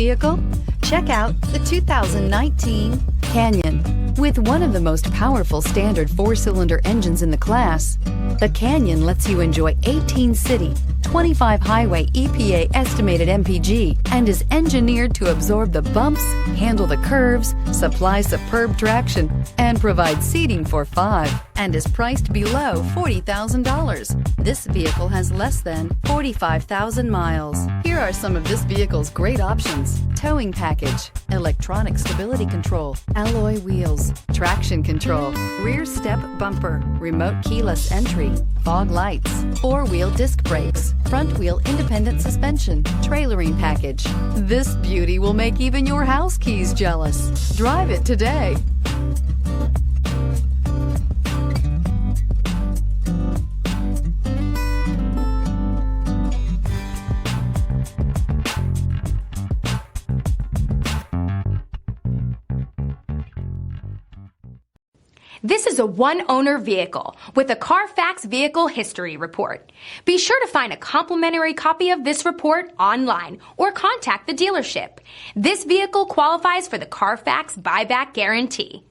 vehicle? Check out the 2019 Canyon. With one of the most powerful standard 4-cylinder engines in the class, the Canyon lets you enjoy 18 city, 25 highway EPA estimated MPG, and is engineered to absorb the bumps, handle the curves, supply superb traction, and provide seating for 5, and is priced below $40,000. This vehicle has less than 45,000 miles. Here are some of this vehicle's great options: towing package, electronic stability control, alloy wheels, traction control, rear step bumper, remote keyless entry, fog lights, 4-wheel disc brakes, front wheel independent suspension, trailering package. This beauty will make even your house keys jealous. Drive it today. This is a one-owner vehicle with a Carfax Vehicle History Report. Be sure to find a complimentary copy of this report online or contact the dealership. This vehicle qualifies for the Carfax Buyback Guarantee.